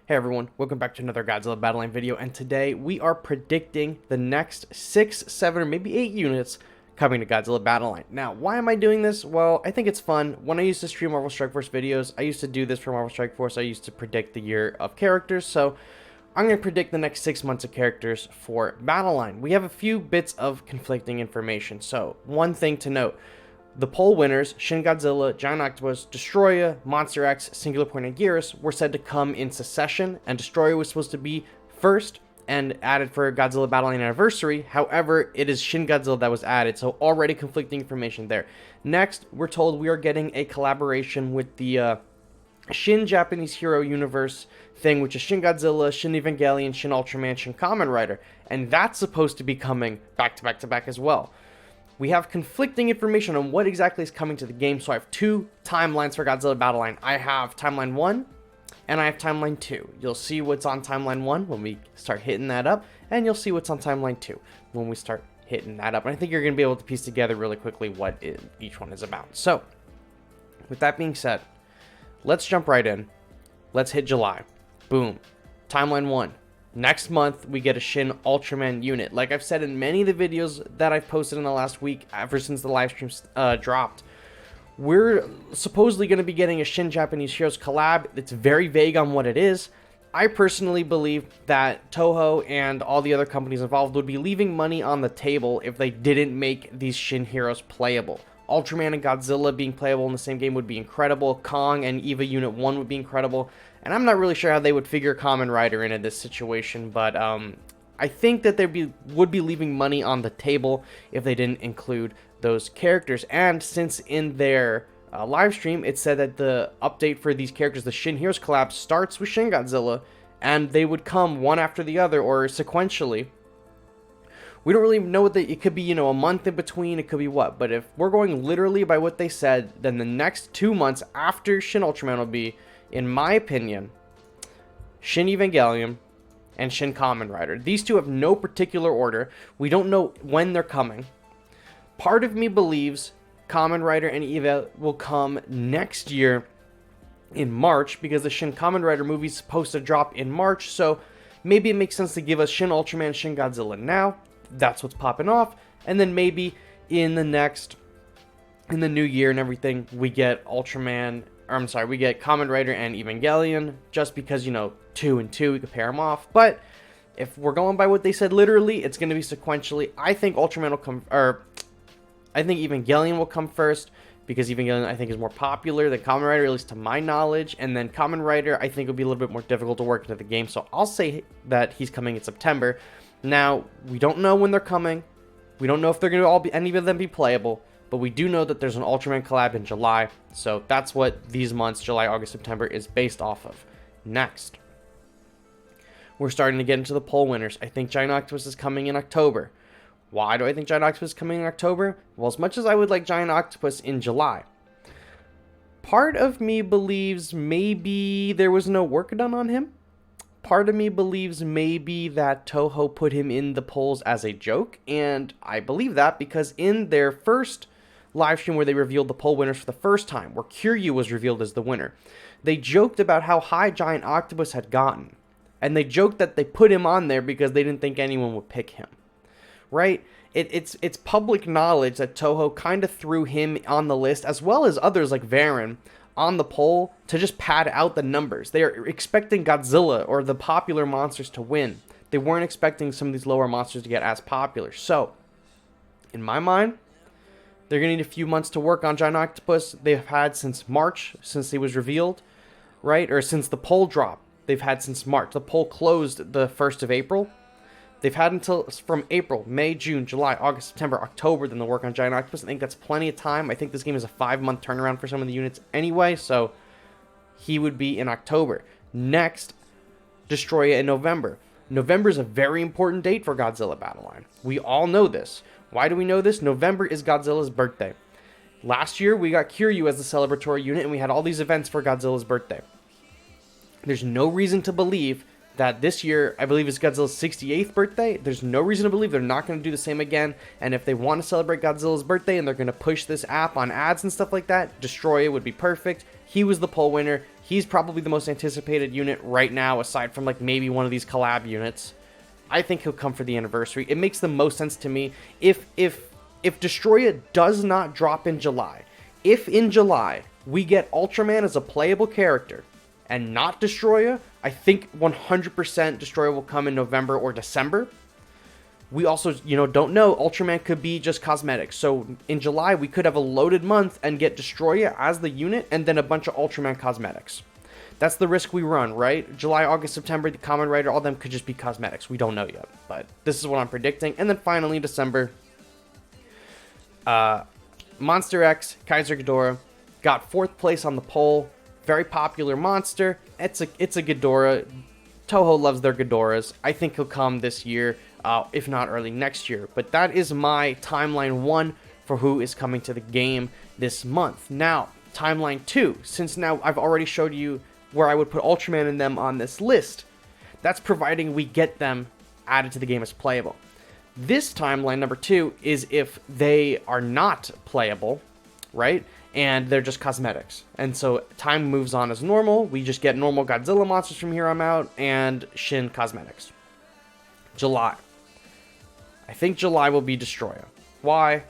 Hey everyone, welcome back to another Godzilla Battleline video, and today we are predicting the next 6, 7, or maybe 8 units coming to Godzilla Battleline. Now, why am I doing this? Well, I think it's fun. When I used to stream Marvel Strike Force videos, I used to do this for Marvel Strike Force. I used to predict the year of characters, so I'm going to predict the next 6 months of characters for Battleline. We have a few bits of conflicting information, so one thing to note. The poll winners, Shin Godzilla, Giant Octopus, Destroyer, Monster X, Singular Point, and Gearus, were said to come in succession, and Destroyer was supposed to be first and added for Godzilla Battleline Anniversary. However, it is Shin Godzilla that was added, so already conflicting information there. Next, we're told we are getting a collaboration with the Shin Japanese Hero Universe thing, which is Shin Godzilla, Shin Evangelion, Shin Ultraman, Shin Kamen Rider, and that's supposed to be coming back to back to back as well. We have conflicting information on what exactly is coming to the game, so I have two timelines for Godzilla Battleline. I have Timeline 1, and I have Timeline 2. You'll see what's on Timeline 1 when we start hitting that up, and you'll see what's on Timeline 2 when we start hitting that up. And I think you're going to be able to piece together really quickly what each one is about. So, with that being said, let's jump right in. Let's hit July. Boom. Timeline 1. Next month, we get a Shin Ultraman unit. Like I've said in many of the videos that I've posted in the last week, ever since the live streams dropped, we're supposedly going to be getting a Shin Japanese Heroes collab. It's very vague on what it is. I personally believe that Toho and all the other companies involved would be leaving money on the table if they didn't make these Shin heroes playable. Ultraman and Godzilla being playable in the same game would be incredible. Kong and Eva Unit 1 would be incredible. And I'm not really sure how they would figure Kamen Rider into this situation, but I think that they would be leaving money on the table if they didn't include those characters. And since in their live stream it said that the update for these characters, the Shin Heroes collab, starts with Shin Godzilla, and they would come one after the other or sequentially. We don't really know what it could be, a month in between, it could be what. But if we're going literally by what they said, then the next 2 months after Shin Ultraman will be, in my opinion, Shin Evangelion and Shin Kamen Rider. These two have no particular order. We don't know when they're coming. Part of me believes Kamen Rider and Eva will come next year in March, because the Shin Kamen Rider movie is supposed to drop in March, so maybe it makes sense to give us Shin Ultraman and Shin Godzilla now. That's what's popping off. And then maybe in the new year and everything, we get we get Kamen Rider and Evangelion, just because, 2 and 2, we could pair them off. But if we're going by what they said literally, it's going to be sequentially. I think Ultraman will come, I think Evangelion will come first, because Evangelion, I think, is more popular than Kamen Rider, at least to my knowledge. And then Kamen Rider, I think, will be a little bit more difficult to work into the game, so I'll say that he's coming in September. Now, we don't know when they're coming. We don't know if they're going to any of them be playable. But we do know that there's an Ultraman collab in July. So that's what these months, July, August, September, is based off of. Next, we're starting to get into the poll winners. I think Giant Octopus is coming in October. Why do I think Giant Octopus is coming in October? Well, as much as I would like Giant Octopus in July, part of me believes maybe there was no work done on him. Part of me believes maybe that Toho put him in the polls as a joke, and I believe that because in their first live stream where they revealed the poll winners for the first time, where Kaiju was revealed as the winner, they joked about how high Giant Octopus had gotten, and they joked that they put him on there because they didn't think anyone would pick him, right? It's public knowledge that Toho kind of threw him on the list, as well as others like Varan, on the poll to just pad out the numbers. They are expecting Godzilla or the popular monsters to win. They weren't expecting some of these lower monsters to get as popular. So, in my mind, they're going to need a few months to work on Giant Octopus. They've had since March, since he was revealed, right? Or since the poll dropped. They've had since March. The poll closed the 1st of April. They've had until from April, May, June, July, August, September, October, then they'll work on Giant Octopus. I think that's plenty of time. I think this game is a 5-month turnaround for some of the units anyway, so he would be in October. Next, Destroyer in November. November is a very important date for Godzilla Battleline. We all know this. Why do we know this? November is Godzilla's birthday. Last year, we got Kiryu as the celebratory unit, and we had all these events for Godzilla's birthday. There's no reason to believe that this year, I believe, is Godzilla's 68th birthday. There's no reason to believe they're not going to do the same again. And if they want to celebrate Godzilla's birthday and they're going to push this app on ads and stuff like that, Destroyer would be perfect. He was the poll winner. He's probably the most anticipated unit right now, aside from like maybe one of these collab units. I think he'll come for the anniversary. It makes the most sense to me if Destroya does not drop in July. If in July we get Ultraman as a playable character and not Destroya, I think 100% Destroya will come in November or December. We also, don't know. Ultraman could be just cosmetics. So in July, we could have a loaded month and get Destroya as the unit and then a bunch of Ultraman cosmetics. That's the risk we run, right? July, August, September, the Kamen Rider, all of them could just be cosmetics. We don't know yet, but this is what I'm predicting. And then finally, December, Monster X, Kaiser Ghidorah, got 4th place on the poll. Very popular monster. It's a Ghidorah. Toho loves their Ghidorahs. I think he'll come this year, if not early next year. But that is my timeline 1 for who is coming to the game this month. Now, timeline 2, since now I've already showed you where I would put Ultraman and them on this list. That's providing we get them added to the game as playable. This timeline, number 2, is if they are not playable, right? And they're just cosmetics. And so time moves on as normal. We just get normal Godzilla monsters from here on out and Shin cosmetics. July. I think July will be Destroya. Why?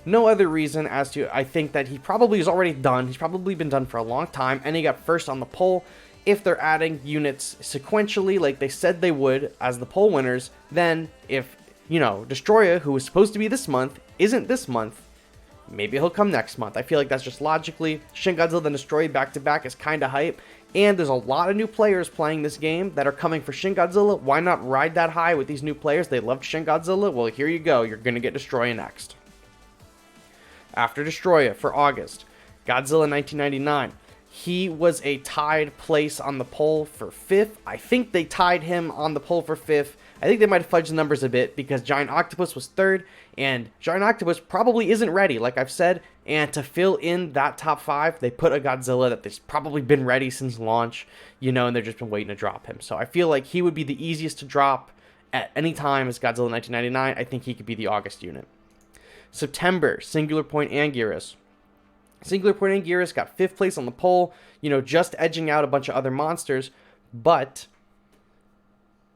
No other reason as to, I think that he probably is already done. He's probably been done for a long time, and he got 1st on the poll. If they're adding units sequentially, like they said they would, as the poll winners, then if, Destroya, who was supposed to be this month, isn't this month, maybe he'll come next month. I feel like that's just logically. Shin Godzilla and Destroya back-to-back is kind of hype, and there's a lot of new players playing this game that are coming for Shin Godzilla. Why not ride that high with these new players? They loved Shin Godzilla. Well, here you go. You're going to get Destroya next. After Destroya for August, Godzilla 1999. He was a tied place on the poll for 5th. I think they tied him on the poll for 5th. I think they might have fudged the numbers a bit because Giant Octopus was 3rd, and Giant Octopus probably isn't ready, like I've said, and to fill in that top 5, they put a Godzilla that has probably been ready since launch, and they've just been waiting to drop him. So I feel like he would be the easiest to drop at any time as Godzilla 1999. I think he could be the August unit. September, Singular Point Anguirus. Singular Point Anguirus got 5th place on the poll, just edging out a bunch of other monsters, but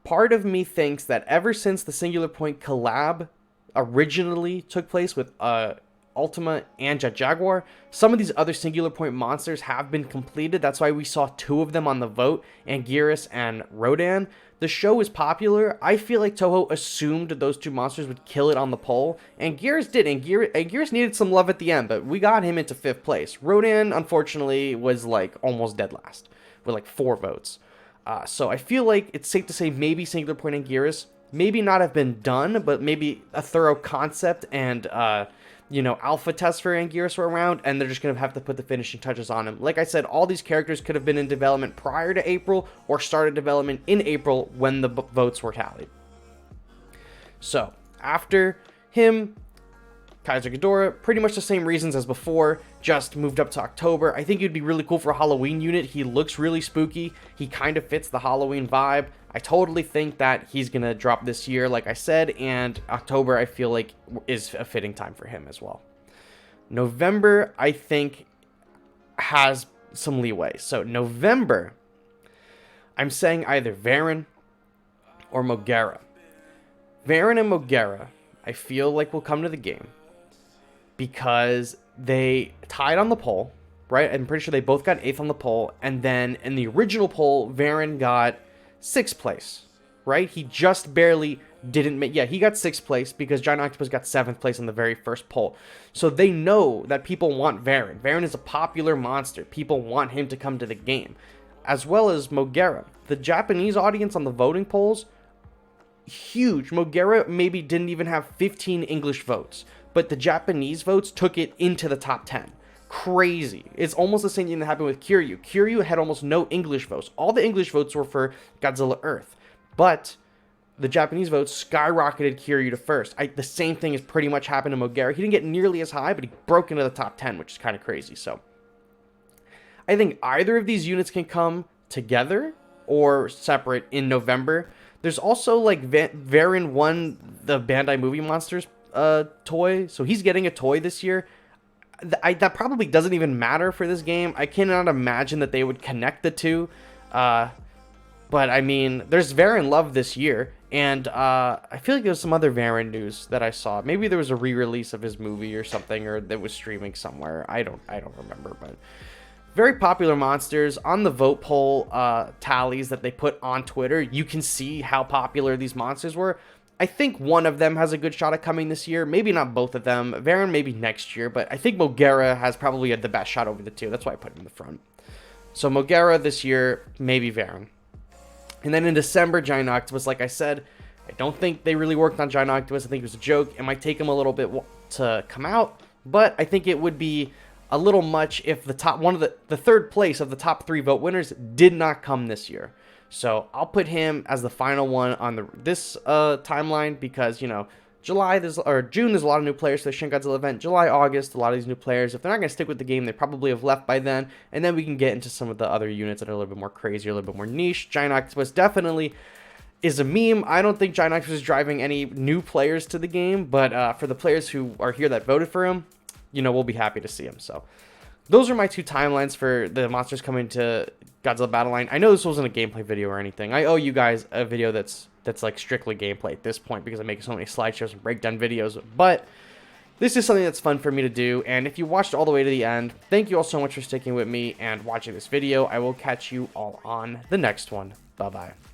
part of me thinks that ever since the Singular Point collab originally took place with Ultima and Jet Jaguar, some of these other Singular Point monsters have been completed. That's why we saw 2 of them on the vote, Anguirus and Rodan. The show is popular. I feel like Toho assumed those 2 monsters would kill it on the poll, and Anguirus did. Anguirus needed some love at the end, but we got him into 5th place. Rodan, unfortunately, was like almost dead last with like 4 votes. So I feel like it's safe to say maybe Singular Point Anguirus maybe not have been done, but maybe a thorough concept and alpha tests for Anguirus were around, and they're just going to have to put the finishing touches on him. Like I said, all these characters could have been in development prior to April or started development in April when the votes were tallied. So, after him, Kaiser Ghidorah, pretty much the same reasons as before, just moved up to October. I think it'd be really cool for a Halloween unit. He looks really spooky. He kind of fits the Halloween vibe. I totally think that he's going to drop this year, like I said, and October I feel like is a fitting time for him as well. November, I think, has some leeway. So November, I'm saying either Varan or Mogera. Varan and Mogera, I feel like will come to the game because they tied on the poll, right? I'm pretty sure they both got 8th on the poll, and then in the original poll, Varan got 6th place, right? He just barely didn't make... Yeah, he got 6th place because Giant Octopus got 7th place in the very first poll. So they know that people want Varan. Varan is a popular monster. People want him to come to the game. As well as Mogera. The Japanese audience on the voting polls, huge. Mogera maybe didn't even have 15 English votes, but the Japanese votes took it into the top 10. Crazy. It's almost the same thing that happened with Kiryu. Kiryu had almost no English votes. All the English votes were for Godzilla Earth, but the Japanese votes skyrocketed Kiryu to 1st. The same thing has pretty much happened to Mogera. He didn't get nearly as high, but he broke into the top 10, which is kind of crazy. So I think either of these units can come together or separate in November. There's also like Varan won the Bandai Movie Monsters toy, so he's getting a toy this year. that probably doesn't even matter for this game. I cannot imagine that they would connect the two. But I mean, there's Varen Love this year, and I feel like there was some other Varen news that I saw. Maybe there was a re-release of his movie or something, or that was streaming somewhere. I don't remember, but very popular monsters. On the vote poll tallies that they put on Twitter, you can see how popular these monsters were. I think one of them has a good shot at coming this year. Maybe not both of them. Varen maybe next year, but I think Mogera has probably the best shot over the two. That's why I put him in the front. So Mogera this year, maybe Varen. And then in December, Giant Octopus, like I said, I don't think they really worked on Giant Octopus. I think it was a joke. It might take him a little bit to come out, but I think it would be a little much if the third place of the top 3 vote winners did not come this year. So I'll put him as the final one on this timeline because, you know, June, there's a lot of new players for the Shin Godzilla event. July, August, a lot of these new players. If they're not going to stick with the game, they probably have left by then. And then we can get into some of the other units that are a little bit more crazy, a little bit more niche. Giant Octopus definitely is a meme. I don't think Giant Octopus is driving any new players to the game, but for the players who are here that voted for him, you know, we'll be happy to see him. So those are my 2 timelines for the monsters coming to Godzilla Battle Line. I know this wasn't a gameplay video or anything. I owe you guys a video that's like strictly gameplay at this point because I make so many slideshows and breakdown videos. But this is something that's fun for me to do. And if you watched all the way to the end, thank you all so much for sticking with me and watching this video. I will catch you all on the next one. Bye-bye.